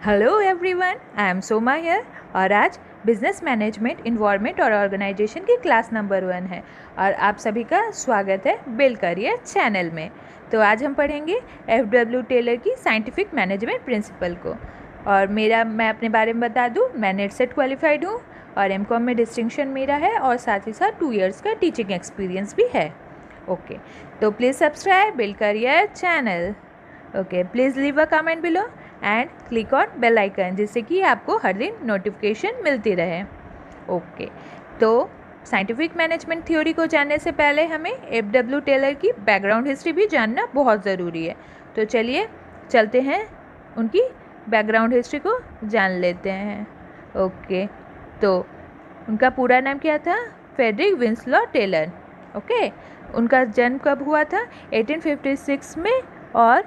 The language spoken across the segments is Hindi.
Hello everyone, I am Soma here. और आज बिजनेस मैनेजमेंट, इन्वायरमेंट और ऑर्गेनाइजेशन की क्लास नंबर 1 है और आप सभी का स्वागत है बिल्ड करियर चैनल में। तो आज हम पढ़ेंगे एफ.डब्ल्यू. टेलर की साइंटिफिक मैनेजमेंट प्रिंसिपल को। और मैं अपने बारे में बता दूं, मैं नेट सेट क्वालिफाइड हूं और एम.कॉम में डिस्टिंक्शन मेरा है और साथ ही साथ 2 इयर्स का टीचिंग एक्सपीरियंस भी है। ओके, तो please subscribe Build Career channel. Okay, please leave a comment below and click on bell icon, जिससे कि आपको हर दिन नोटिफिकेशन मिलती रहे। ओके, तो साइंटिफिक मैनेजमेंट थ्योरी को जानने से पहले हमें एफ.डब्ल्यू. टेलर की बैकग्राउंड हिस्ट्री भी जानना बहुत ज़रूरी है। तो चलिए चलते हैं, उनकी बैकग्राउंड हिस्ट्री को जान लेते हैं। ओके, तो उनका पूरा नाम क्या था? Frederick विंसलॉ Taylor. ओके, उनका जन्म कब हुआ था? 1856 में और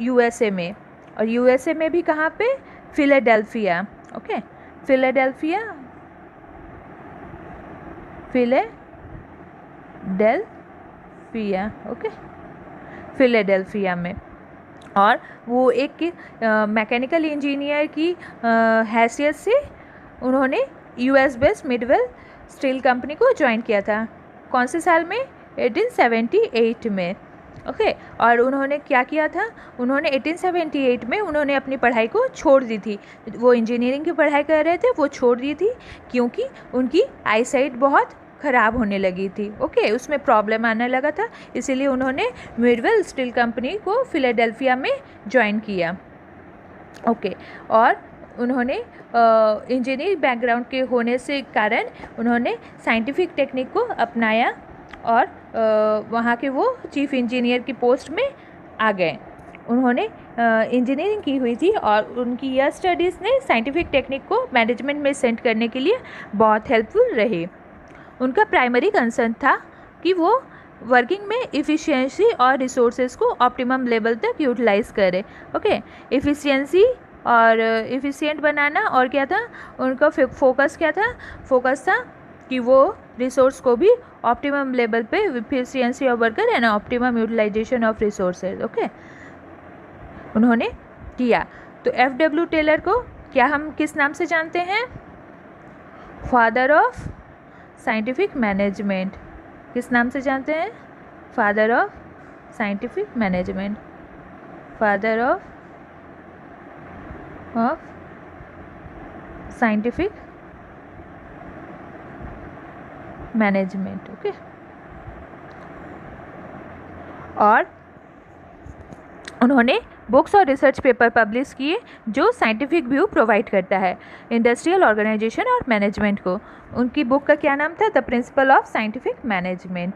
यूएसए में। और यूएसए में भी कहाँ पे? Philadelphia. Okay, Philadelphia okay, Philadelphia में। और वो एक मैकेनिकल इंजीनियर की हैसियत से उन्होंने US based Midvale steel company को ज्वाइन किया था। कौन से साल में? 1878 में। ओके, और उन्होंने क्या किया था? उन्होंने 1878 में उन्होंने अपनी पढ़ाई को छोड़ दी थी। वो इंजीनियरिंग की पढ़ाई कर रहे थे, वो छोड़ दी थी क्योंकि उनकी आई साइट बहुत ख़राब होने लगी थी। ओके, उसमें प्रॉब्लम आने लगा था, इसीलिए उन्होंने मिडवेल स्टील कंपनी को फिलाडेल्फिया में ज्वाइन किया। ओके, और उन्होंने इंजीनियरिंग बैकग्राउंड के होने से कारण उन्होंने साइंटिफिक टेक्निक को अपनाया और वहाँ के वो चीफ इंजीनियर की पोस्ट में आ गए। उन्होंने इंजीनियरिंग की हुई थी और उनकी यह स्टडीज़ ने साइंटिफिक टेक्निक को मैनेजमेंट में सेंड करने के लिए बहुत हेल्पफुल रही। उनका प्राइमरी कंसर्न था कि वो वर्किंग में इफ़िशियंसी और रिसोर्सेज को ऑप्टिमम लेवल तक यूटिलाइज़ करें। ओके, इफ़िशियंसी और इफ़िशियंट बनाना, और क्या था उनका फोकस? क्या था? फोकस था कि वो रिसोर्स को भी ऑप्टिमम लेवल पे, efficiency of worker and optimum utilisation of resources. Okay, उन्होंने किया। तो एफ.डब्ल्यू. टेलर को क्या हम किस नाम से जानते हैं? Father of scientific management. किस नाम से जानते हैं? Father of scientific management. Father of scientific management. Okay, और उन्होंने बुक्स और रिसर्च पेपर पब्लिश किए जो साइंटिफिक व्यू प्रोवाइड करता है इंडस्ट्रियल ऑर्गेनाइजेशन और मैनेजमेंट को। उनकी बुक का क्या नाम था? The principle of scientific management.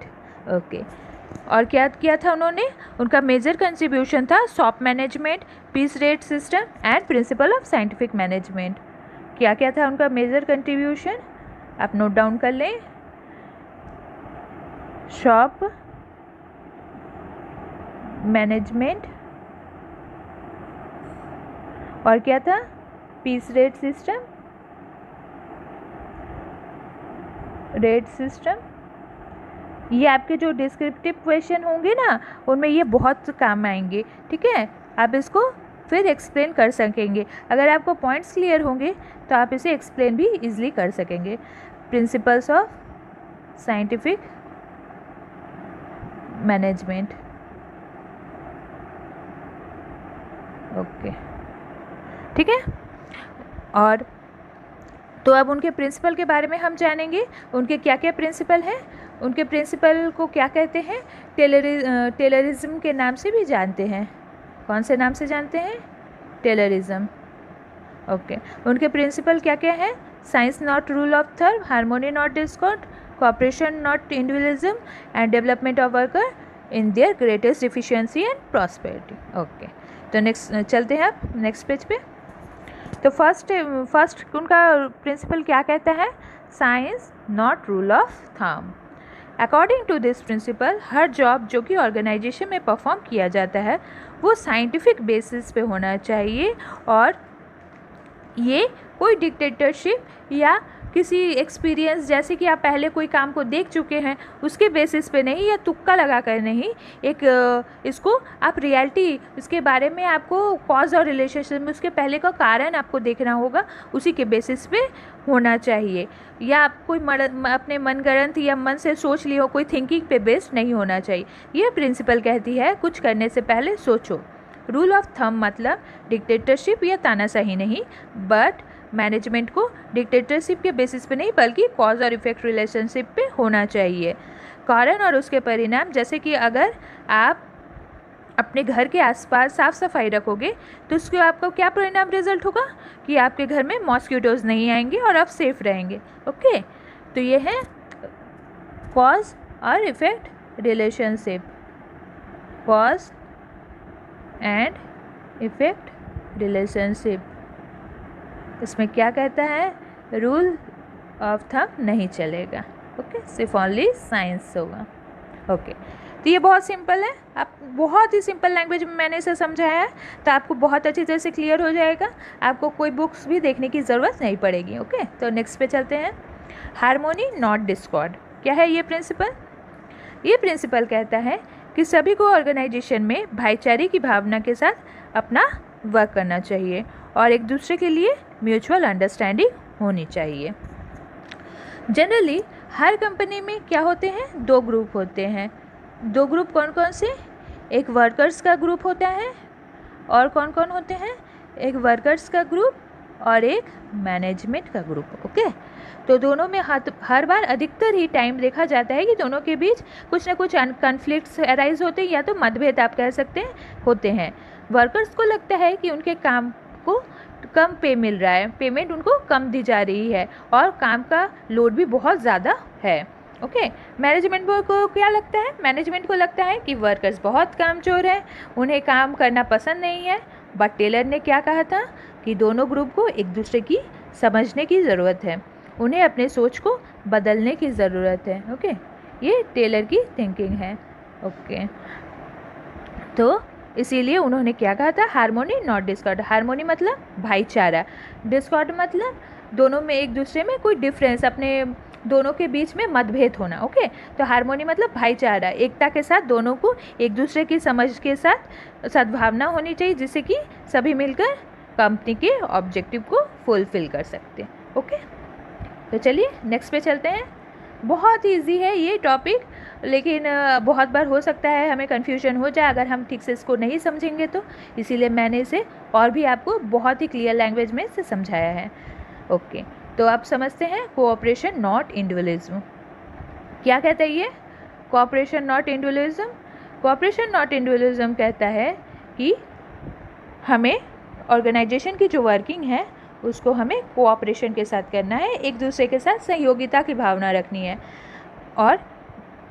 Okay, और क्या किया था उन्होंने? उनका मेजर कंट्रीब्यूशन था shop management, piece rate system and principle of scientific management. क्या क्या था उनका मेजर कंट्रीब्यूशन? आप नोट डाउन कर लें। शॉप मैनेजमेंट, और क्या था? पीस रेट सिस्टम, ये आपके जो डिस्क्रिप्टिव क्वेश्चन होंगे ना, उनमें ये बहुत काम आएंगे। ठीक है, आप इसको फिर एक्सप्लेन कर सकेंगे। अगर आपको पॉइंट्स क्लियर होंगे तो आप इसे एक्सप्लेन भी इजीली कर सकेंगे। Principles of scientific management. Okay, ठीक है। और तो अब उनके प्रिंसिपल के बारे में हम जानेंगे। उनके क्या क्या प्रिंसिपल हैं? उनके प्रिंसिपल को क्या कहते हैं? टेलरिज्म के नाम से भी जानते हैं। कौन से नाम से जानते हैं? टेलरिज्म। ओके, उनके प्रिंसिपल क्या क्या हैं? Science not rule of third, harmony not Discord, cooperation not individualism and development of worker in their greatest efficiency and prosperity. Okay, तो नेक्स्ट चलते हैं आप नेक्स्ट पेज पे। तो फर्स्ट उनका प्रिंसिपल क्या कहता है? Science not rule of thumb. According to this principle, हर जॉब जो कि ऑर्गेनाइजेशन में परफॉर्म किया जाता है वो साइंटिफिक बेसिस पे होना चाहिए और ये कोई डिक्टेटरशिप या किसी एक्सपीरियंस, जैसे कि आप पहले कोई काम को देख चुके हैं उसके बेसिस पे नहीं, या तुक्का लगा कर नहीं, एक इसको आप रियलिटी, इसके बारे में आपको कॉज और रिलेशनशिप में उसके पहले का कारण आपको देखना होगा, उसी के बेसिस पे होना चाहिए। या आप कोई अपने मनगढ़ंत या मन से सोच लियो, कोई थिंकिंग पे बेस्ड नहीं होना चाहिए। ये प्रिंसिपल कहती है कुछ करने से पहले सोचो। रूल ऑफ थंब मतलब डिक्टेटरशिप या तानाशाही नहीं, बट मैनेजमेंट को डिक्टेटरशिप के बेसिस पे नहीं बल्कि कॉज और इफेक्ट रिलेशनशिप पे होना चाहिए। कारण और उसके परिणाम, जैसे कि अगर आप अपने घर के आसपास साफ़ सफाई रखोगे तो उसके आपको क्या परिणाम रिजल्ट होगा कि आपके घर में मॉस्किटोज़ नहीं आएंगे और आप सेफ रहेंगे। ओके, तो ये है कॉज और effect relationship, cause and effect relationship. इसमें क्या कहता है, रूल ऑफ थंब नहीं चलेगा। ओके, सिर्फ ओनली साइंस होगा। ओके, तो ये बहुत सिंपल है, आप बहुत ही सिंपल लैंग्वेज में मैंने इसे समझाया है, तो आपको बहुत अच्छी तरह से क्लियर हो जाएगा, आपको कोई बुक्स भी देखने की ज़रूरत नहीं पड़ेगी। ओके, तो नेक्स्ट पे चलते हैं। हार्मोनी नॉट डिस्कॉर्ड, क्या है ये प्रिंसिपल? ये प्रिंसिपल कहता है कि सभी को ऑर्गेनाइजेशन में भाईचारे की भावना के साथ अपना वर्क करना चाहिए और एक दूसरे के लिए म्यूचुअल अंडरस्टैंडिंग होनी चाहिए। जनरली हर कंपनी में क्या होते हैं, दो ग्रुप होते हैं। दो ग्रुप कौन कौन से? एक वर्कर्स का ग्रुप होता है, और कौन कौन होते हैं? एक वर्कर्स का ग्रुप और एक मैनेजमेंट का ग्रुप। ओके, तो दोनों में हर बार अधिकतर ही टाइम देखा जाता है कि दोनों के बीच कुछ ना कुछ कॉन्फ्लिक्ट्स अराइज होते हैं, या तो मतभेद आप कह सकते हैं होते हैं। वर्कर्स को लगता है कि उनके काम को कम पे मिल रहा है, पेमेंट उनको कम दी जा रही है और काम का लोड भी बहुत ज़्यादा है। ओके, मैनेजमेंट को क्या लगता है? मैनेजमेंट को लगता है कि वर्कर्स बहुत कामचोर हैं, उन्हें काम करना पसंद नहीं है। बट टेलर ने क्या कहा था कि दोनों ग्रुप को एक दूसरे की समझने की ज़रूरत है, उन्हें अपने सोच को बदलने की ज़रूरत है। ओके, ये टेलर की थिंकिंग है। ओके, तो इसीलिए उन्होंने क्या कहा था, हार्मोनी नॉट डिस्कॉर्ड। हार्मोनी मतलब भाईचारा, डिस्कॉर्ड मतलब दोनों में एक दूसरे में कोई डिफरेंस, अपने दोनों के बीच में मतभेद होना। ओके, तो हार्मोनी मतलब भाईचारा, एकता के साथ दोनों को एक दूसरे की समझ के साथ सद्भावना होनी चाहिए, जिससे कि सभी मिलकर कंपनी के ऑब्जेक्टिव को फुलफिल कर सकते हैं। ओके, तो चलिए नेक्स्ट पे चलते हैं। बहुत ईजी है ये टॉपिक, लेकिन बहुत बार हो सकता है हमें कन्फ्यूजन हो जाए अगर हम ठीक से इसको नहीं समझेंगे तो, इसीलिए मैंने इसे और भी आपको बहुत ही क्लियर लैंग्वेज में इसे समझाया है। ओके, तो आप समझते हैं कोऑपरेशन नॉट इंडिविजुअलिज्म। क्या कहता है ये cooperation not individualism? Cooperation not individualism कहता है कि हमें ऑर्गेनाइजेशन की जो वर्किंग है उसको हमें कोऑपरेशन के साथ करना है, एक दूसरे के साथ सहयोगिता की भावना रखनी है, और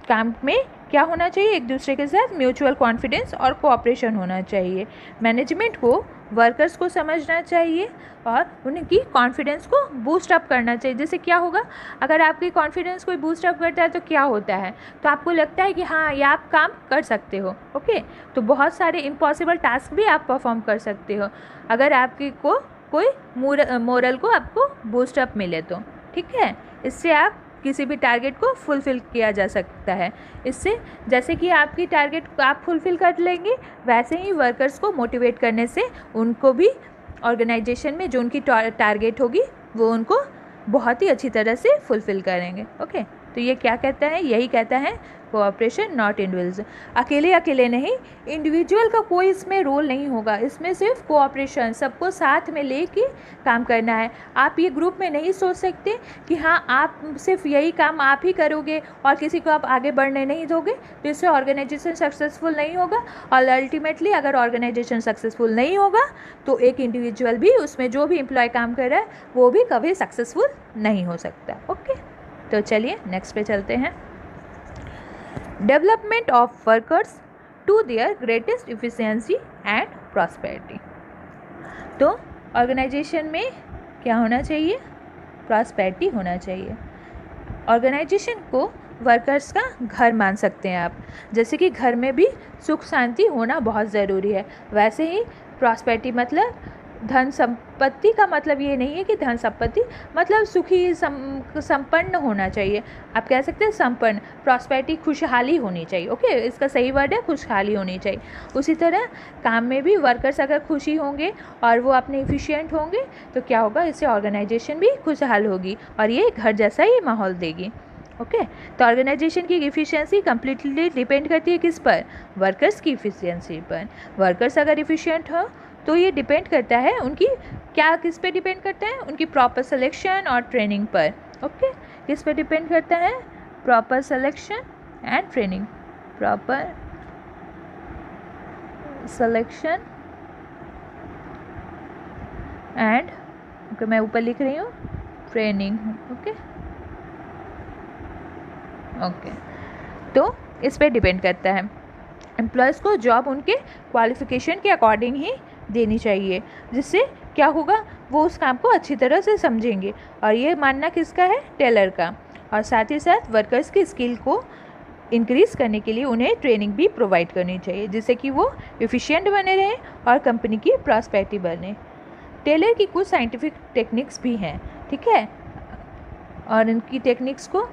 काम में क्या होना चाहिए, एक दूसरे के साथ म्यूचुअल कॉन्फिडेंस और कोऑपरेशन होना चाहिए। मैनेजमेंट को वर्कर्स को समझना चाहिए और उनकी कॉन्फिडेंस को बूस्ट अप करना चाहिए। जैसे क्या होगा, अगर आपकी कॉन्फिडेंस कोई बूस्ट अप करता है तो क्या होता है, तो आपको लगता है कि हाँ ये आप काम कर सकते हो। ओके, तो बहुत सारे इम्पॉसिबल टास्क भी आप परफॉर्म कर सकते हो अगर आपकी को कोई मोरल को आपको बूस्ट अप मिले तो। ठीक है, इससे आप किसी भी टारगेट को फुलफ़िल किया जा सकता है। इससे जैसे कि आपकी टारगेट आप फुलफ़िल कर लेंगे, वैसे ही वर्कर्स को मोटिवेट करने से उनको भी ऑर्गेनाइजेशन में जो उनकी टारगेट होगी वो उनको बहुत ही अच्छी तरह से फुलफ़िल करेंगे। ओके, तो ये क्या कहता है, यही कहता है कोऑपरेशन नॉट इंडिविजुअल। अकेले अकेले नहीं, इंडिविजुअल का कोई इसमें रोल नहीं होगा, इसमें सिर्फ कोऑपरेशन, सबको साथ में लेके काम करना है। आप ये ग्रुप में नहीं सोच सकते कि हाँ आप सिर्फ यही काम आप ही करोगे और किसी को आप आगे बढ़ने नहीं दोगे, तो इससे ऑर्गेनाइजेशन सक्सेसफुल नहीं होगा। और अल्टीमेटली अगर ऑर्गेनाइजेशन सक्सेसफुल नहीं होगा तो एक इंडिविजुअल भी, उसमें जो भी एम्प्लॉय काम कर रहा है वो भी कभी सक्सेसफुल नहीं हो सकता। ओके, तो चलिए नेक्स्ट पे चलते हैं। Development of workers to their greatest efficiency and prosperity. तो ऑर्गेनाइजेशन में क्या होना चाहिए, प्रॉस्पेरिटी होना चाहिए। ऑर्गेनाइजेशन को वर्कर्स का घर मान सकते हैं आप, जैसे कि घर में भी सुख शांति होना बहुत ज़रूरी है, वैसे ही प्रॉस्पेरिटी मतलब धन संपत्ति का मतलब ये नहीं है कि धन संपत्ति मतलब सुखी संपन्न होना चाहिए, आप कह सकते हैं संपन्न, प्रॉस्पेरिटी खुशहाली होनी चाहिए। ओके, इसका सही वर्ड है खुशहाली होनी चाहिए। उसी तरह काम में भी वर्कर्स अगर खुशी होंगे और वो अपने एफिशिएंट होंगे तो क्या होगा, इससे ऑर्गेनाइजेशन भी खुशहाल होगी और ये घर जैसा ही माहौल देगी। ओके, तो ऑर्गेनाइजेशन की इफ़िशियंसी कम्प्लीटली डिपेंड करती है किस पर, वर्कर्स की इफ़िशियंसी पर। वर्कर्स अगर इफ़िशियंट हो तो ये डिपेंड करता है उनकी क्या, किस पे डिपेंड करता है, उनकी प्रॉपर सिलेक्शन और ट्रेनिंग पर। ओके, किस पे डिपेंड करता है, proper selection and training, proper selection and, okay मैं ऊपर लिख रही हूँ ट्रेनिंग। ओके ओके, तो इस पे डिपेंड करता है। एम्प्लॉयज़ को जॉब उनके क्वालिफ़िकेशन के अकॉर्डिंग ही देनी चाहिए, जिससे क्या होगा, वो उस काम को अच्छी तरह से समझेंगे। और ये मानना किसका है, टेलर का। और साथ ही साथ वर्कर्स की स्किल को इंक्रीज़ करने के लिए उन्हें ट्रेनिंग भी प्रोवाइड करनी चाहिए, जिससे कि वो एफिशिएंट बने रहें और कंपनी की प्रॉस्पेरिटी बने। टेलर की कुछ साइंटिफिक टेक्निक्स भी हैं, ठीक है, और इनकी टेक्निक्स को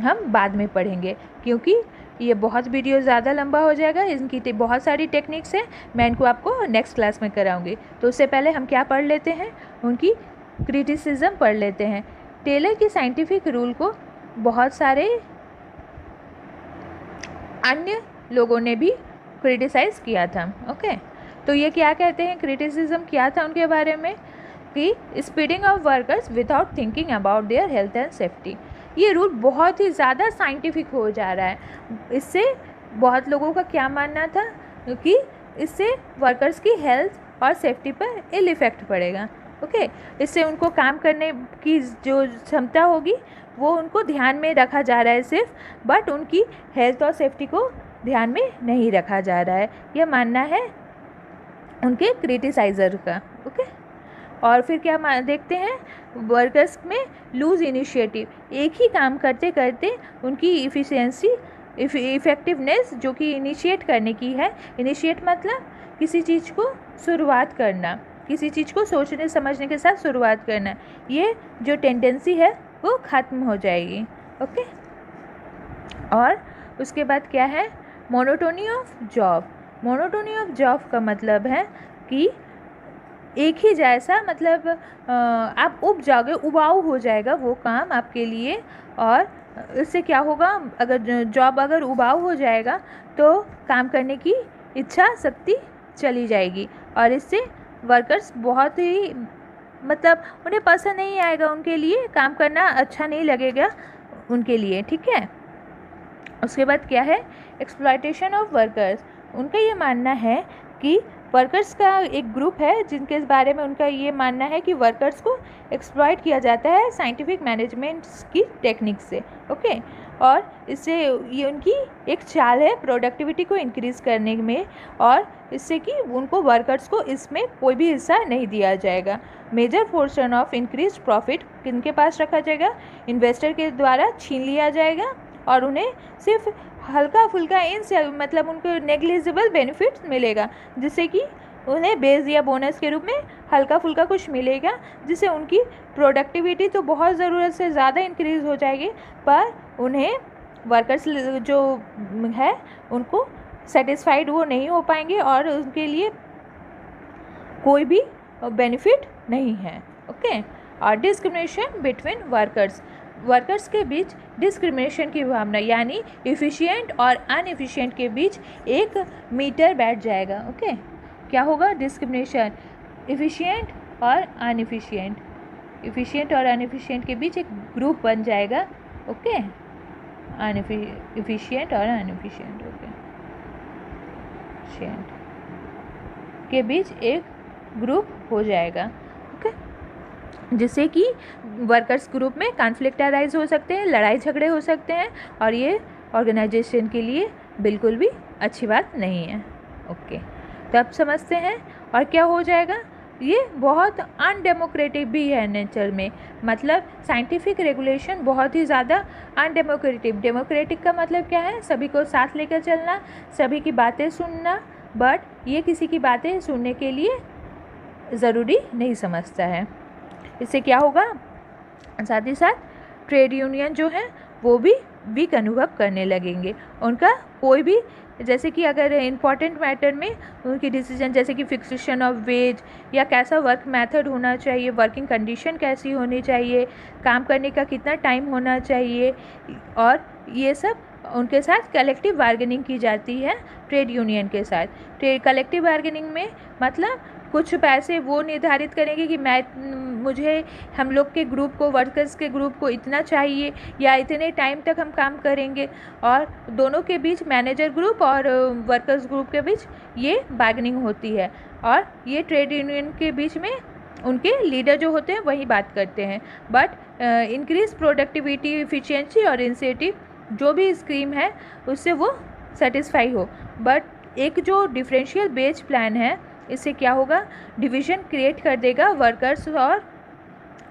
हम बाद में पढ़ेंगे क्योंकि ये बहुत वीडियो ज़्यादा लंबा हो जाएगा। इनकी बहुत सारी टेक्निक्स हैं, मैं इनको आपको नेक्स्ट क्लास में कराऊंगी। तो उससे पहले हम क्या पढ़ लेते हैं, उनकी क्रिटिसिज्म पढ़ लेते हैं। टेलर की साइंटिफिक रूल को बहुत सारे अन्य लोगों ने भी क्रिटिसाइज़ किया था। ओके, तो ये क्या कहते हैं, क्रिटिसिज्म किया था उनके बारे में कि speeding of workers without thinking about their health and safety. ये रूल बहुत ही ज़्यादा साइंटिफिक हो जा रहा है। इससे बहुत लोगों का क्या मानना था कि इससे वर्कर्स की हेल्थ और सेफ्टी पर इल इफ़ेक्ट पड़ेगा। ओके, इससे उनको काम करने की जो क्षमता होगी वो उनको ध्यान में रखा जा रहा है सिर्फ, बट उनकी हेल्थ और सेफ्टी को ध्यान में नहीं रखा जा रहा है, यह मानना है उनके क्रिटिसाइज़र का। ओके, और फिर क्या देखते हैं, वर्कर्स में लूज़ इनिशिएटिव, एक ही काम करते करते उनकी इफ़िशियंसी इफ़ेक्टिवनेस जो कि इनिशिएट करने की है, इनिशिएट मतलब किसी चीज़ को शुरुआत करना, किसी चीज़ को सोचने समझने के साथ शुरुआत करना, ये जो टेंडेंसी है वो ख़त्म हो जाएगी। ओके, और उसके बाद क्या है, monotony of job. Monotony of job का मतलब है कि एक ही जैसा, मतलब आप उब जाओगे, उबाऊ हो जाएगा वो काम आपके लिए। और इससे क्या होगा, अगर जॉब अगर उबाऊ हो जाएगा तो काम करने की इच्छा शक्ति चली जाएगी और इससे वर्कर्स बहुत ही, मतलब उन्हें पसंद नहीं आएगा, उनके लिए काम करना अच्छा नहीं लगेगा उनके लिए। ठीक है, उसके बाद क्या है, एक्सप्लॉयटेशन ऑफ वर्कर्स। उनका ये मानना है कि वर्कर्स का एक ग्रुप है जिनके बारे में उनका ये मानना है कि वर्कर्स को एक्सप्लॉयट किया जाता है साइंटिफिक मैनेजमेंट की टेक्निक से। ओके, और इससे ये उनकी एक चाल है प्रोडक्टिविटी को इंक्रीज़ करने में, और इससे कि उनको वर्कर्स को इसमें कोई भी हिस्सा नहीं दिया जाएगा। Major portion of increase profit किनके पास रखा जाएगा, इन्वेस्टर के द्वारा छीन लिया जाएगा और उन्हें सिर्फ हल्का फुल्का मतलब उनको नेग्लिजिबल बेनिफिट्स मिलेगा, जिससे कि उन्हें बेस या बोनस के रूप में हल्का फुल्का कुछ मिलेगा, जिससे उनकी प्रोडक्टिविटी तो बहुत ज़रूरत से ज़्यादा इंक्रीज़ हो जाएगी, पर उन्हें वर्कर्स जो है उनको सेटिस्फाइड वो नहीं हो पाएंगे और उनके लिए कोई भी बेनिफिट नहीं है। ओके, और डिस्क्रिमिनेशन बिटवीन वर्कर्स के बीच डिस्क्रिमिनेशन की भावना, यानी इफ़िशिएंट और अनएफिशिएंट के बीच एक मीटर बैठ जाएगा। ओके, क्या होगा, डिस्क्रिमिनेशन, इफ़िशिएंट और अनएफिशिएंट, इफ़िशिएंट और अनएफिशिएंट के बीच एक ग्रुप बन जाएगा। ओके, इफ़िशिएंट और अनएफिशिएंट, ओके, के बीच एक ग्रुप हो जाएगा। ओके, जिससे कि वर्कर्स ग्रुप में कॉन्फ्लिक्ट अराइज हो सकते हैं, लड़ाई झगड़े हो सकते हैं, और ये ऑर्गेनाइजेशन के लिए बिल्कुल भी अच्छी बात नहीं है। ओके, तो अब समझते हैं और क्या हो जाएगा, ये बहुत अनडेमोक्रेटिक भी है नेचर में, मतलब साइंटिफिक रेगुलेशन बहुत ही ज़्यादा अनडेमोक्रेटिक। डेमोक्रेटिक का मतलब क्या है, सभी को साथ लेकर चलना, सभी की बातें सुनना, बट ये किसी की बातें सुनने के लिए ज़रूरी नहीं समझता है। इससे क्या होगा, साथ ही साथ ट्रेड यूनियन जो है वो भी वीक अनुभव करने लगेंगे। उनका कोई भी, जैसे कि अगर इम्पॉर्टेंट मैटर में उनकी डिसीजन, जैसे कि फिक्सेशन ऑफ वेज या कैसा वर्क मेथड होना चाहिए, वर्किंग कंडीशन कैसी होनी चाहिए, काम करने का कितना टाइम होना चाहिए, और ये सब उनके साथ कलेक्टिव बार्गेनिंग की जाती है ट्रेड यूनियन के साथ। कलेक्टिव बार्गेनिंग में मतलब कुछ पैसे वो निर्धारित करेंगे कि मुझे हम लोग के ग्रुप को, वर्कर्स के ग्रुप को इतना चाहिए या इतने टाइम तक हम काम करेंगे, और दोनों के बीच, मैनेजर ग्रुप और वर्कर्स ग्रुप के बीच ये बार्गेनिंग होती है। और ये ट्रेड यूनियन के बीच में उनके लीडर जो होते हैं वही बात करते हैं। बट इंक्रीज प्रोडक्टिविटी, इफ़िशिएंसी और इंसेंटिव जो भी स्कीम है उससे वो सेटिस्फाई हो। बट एक जो डिफरेंशियल बेच प्लान है, इससे क्या होगा, डिवीज़न क्रिएट कर देगा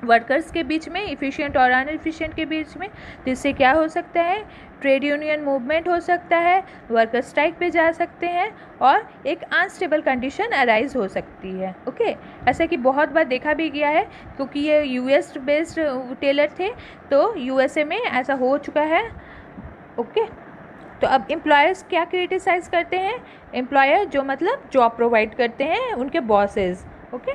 वर्कर्स के बीच में, इफ़िशिएंट और अनएफिशिएंट के बीच में। जिससे क्या हो सकता है, ट्रेड यूनियन मूवमेंट हो सकता है, वर्कर स्ट्राइक पे जा सकते हैं और एक अनस्टेबल कंडीशन अराइज हो सकती है। ओके, ऐसा कि बहुत बार देखा भी गया है, क्योंकि ये यूएस बेस्ड टेलर थे तो यूएसए में ऐसा हो चुका है। ओके, तो अब एम्प्लॉयर्स क्या क्रिटिसाइज़ करते हैं, एम्प्लॉयर जो मतलब जॉब प्रोवाइड करते हैं उनके बॉसेस। ओके,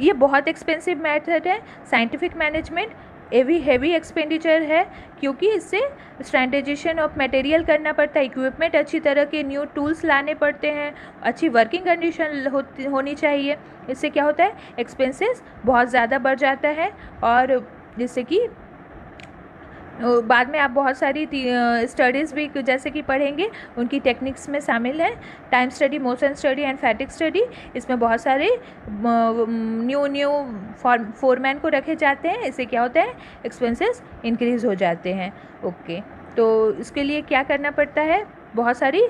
ये बहुत एक्सपेंसिव मेथड है, साइंटिफिक मैनेजमेंट हेवी एक्सपेंडिचर है, क्योंकि इससे स्टैंडर्डाइजेशन ऑफ मटेरियल करना पड़ता है, इक्विपमेंट अच्छी तरह के न्यू टूल्स लाने पड़ते हैं, अच्छी वर्किंग कंडीशन होनी चाहिए। इससे क्या होता है, एक्सपेंसेस बहुत ज़्यादा बढ़ जाता है, और जिससे कि बाद में आप बहुत सारी स्टडीज़ भी जैसे कि पढ़ेंगे, उनकी टेक्निक्स में शामिल है time study, motion study and fatigue study. इसमें बहुत सारे न्यू फोरमैन को रखे जाते हैं। इससे क्या होता है, एक्सपेंसेस इंक्रीज़ हो जाते हैं। ओके, तो इसके लिए क्या करना पड़ता है, बहुत सारी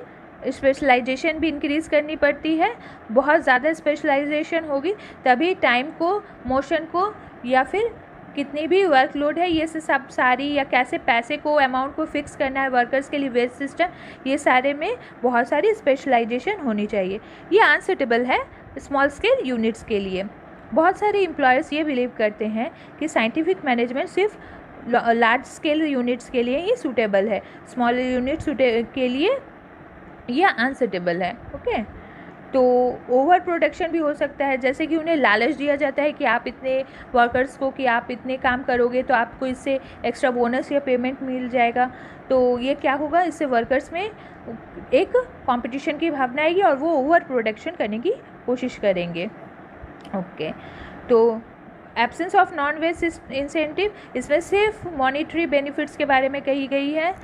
स्पेशलाइजेशन भी इंक्रीज़ करनी पड़ती है। बहुत ज़्यादा स्पेशलाइजेशन होगी तभी टाइम को, मोशन को, या फिर कितनी भी वर्कलोड है, ये सब सारी, या कैसे पैसे को, अमाउंट को फिक्स करना है वर्कर्स के लिए, वेज सिस्टम, ये सारे में बहुत सारी स्पेशलाइजेशन होनी चाहिए। ये अनसूटेबल है स्मॉल स्केल यूनिट्स के लिए। बहुत सारे एम्प्लॉयर्स ये बिलीव करते हैं कि साइंटिफिक मैनेजमेंट सिर्फ लार्ज स्केल यूनिट्स के लिए ही सूटेबल है, स्मॉल यूनिट्स के लिए यह अनसूटेबल है। ओके, तो ओवर प्रोडक्शन भी हो सकता है, जैसे कि उन्हें लालच दिया जाता है कि आप इतने वर्कर्स को, कि आप इतने काम करोगे तो आपको इससे एक्स्ट्रा बोनस या पेमेंट मिल जाएगा। तो ये क्या होगा, इससे वर्कर्स में एक कंपटीशन की भावना आएगी और वो ओवर प्रोडक्शन करने की कोशिश करेंगे। ओके, तो absence of non wage incentive, इसमें सिर्फ मॉनिटरी बेनिफिट्स के बारे में कही गई है,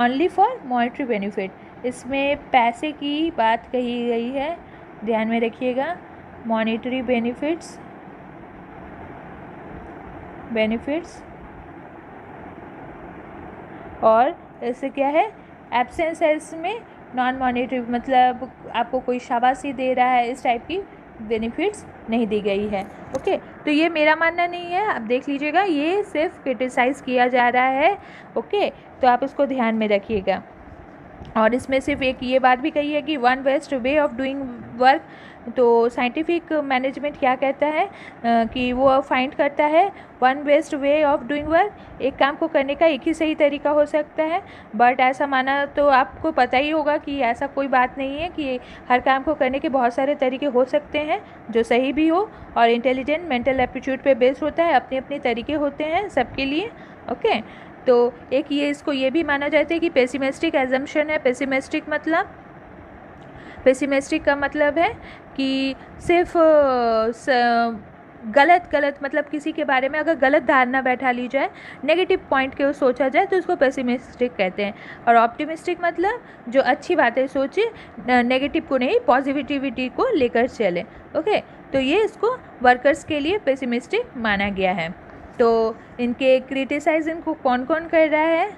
ओनली फॉर मॉनिटरी बेनिफिट। इसमें पैसे की बात कही गई है, ध्यान में रखिएगा। मॉनिटरी बेनिफिट्स और इससे क्या है, एब्सेंस है इसमें, नॉन मॉनिटरी मतलब आपको कोई शाबाशी दे रहा है, इस टाइप की बेनिफिट्स नहीं दी गई है। ओके, तो ये मेरा मानना नहीं है, आप देख लीजिएगा, ये सिर्फ क्रिटिसाइज़ किया जा रहा है। ओके, तो आप इसको ध्यान में रखिएगा। और इसमें सिर्फ एक ये बात भी कही है कि one best way of doing work. तो साइंटिफिक मैनेजमेंट क्या कहता है कि वो फाइंड करता है one best way of doing work, एक काम को करने का एक ही सही तरीका हो सकता है। बट ऐसा माना तो आपको पता ही होगा कि ऐसा कोई बात नहीं है, कि हर काम को करने के बहुत सारे तरीके हो सकते हैं जो सही भी हो, और इंटेलिजेंट मेंटल एप्टीट्यूड पे बेस्ड होता है, अपने अपने तरीके होते हैं सबके लिए। ओके, तो एक ये, इसको ये भी माना जाता है कि पेसिमिस्टिक एजम्पशन है। पेसिमिस्टिक का मतलब है कि सिर्फ गलत मतलब किसी के बारे में अगर गलत धारणा बैठा ली जाए, नेगेटिव पॉइंट को सोचा जाए, तो उसको पेसिमिस्टिक कहते हैं। और ऑप्टिमिस्टिक मतलब जो अच्छी बातें सोचे, नेगेटिव को नहीं, पॉजिटिविटी को लेकर चले। ओके, तो ये इसको वर्कर्स के लिए पेसिमिस्टिक माना गया है। तो इनके क्रिटिसाइज इनको कौन कौन कर रहा है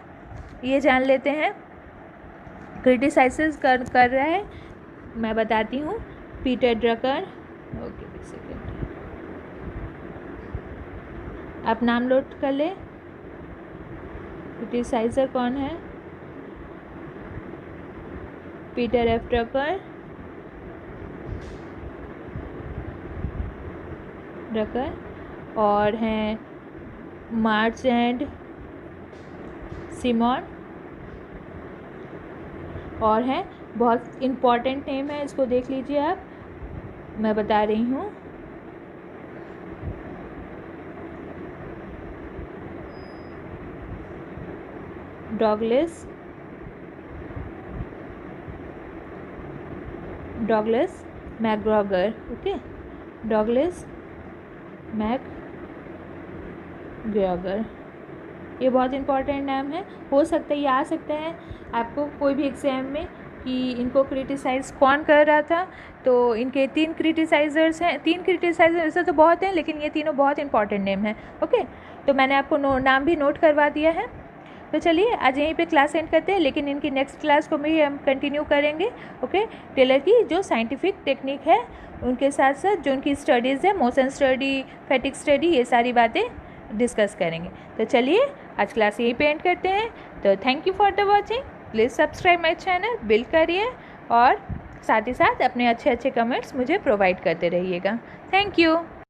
ये जान लेते हैं। क्रिटिसाइज कर रहा है, मैं बताती हूँ, पीटर ड्रकर। ओके, एक सेकेंड, आप नाम नोट कर ले। क्रिटिसाइजर कौन है, पीटर एफ ड्रकर, ड्रकर, और हैं मार्च एंड सिमोन, और हैं बहुत इम्पॉर्टेंट नेम है, इसको देख लीजिए आप, मैं बता रही हूँ। Douglas McGregor, okay, Douglas McGregor, ये बहुत इंपॉर्टेंट नाम है। हो सकता है ये आ सकता है आपको कोई भी एग्ज़ाम में कि इनको क्रिटिसाइज़ कौन कर रहा था, तो इनके 3 क्रिटिसाइज़र्स हैं। 3 क्रिटिसाइज़र ऐसे तो बहुत हैं, लेकिन ये तीनों बहुत इंपॉर्टेंट नेम हैं, ओके। तो मैंने आपको नाम भी नोट करवा दिया है। तो चलिए आज यहीं पे क्लास एंड करते हैं, लेकिन इनकी नेक्स्ट क्लास को भी हम कंटिन्यू करेंगे, ओके। टेलर की जो साइंटिफिक टेक्निक है उनके साथ साथ जो उनकी स्टडीज़ है, मोशन स्टडी, फैटिक स्टडी, ये सारी बातें डिस्कस करेंगे। तो चलिए आज क्लास यहीं पे एंड करते हैं। तो thank you for the watching, please subscribe my channel, build करिए, और साथ ही साथ अपने अच्छे अच्छे कमेंट्स मुझे प्रोवाइड करते रहिएगा। Thank you.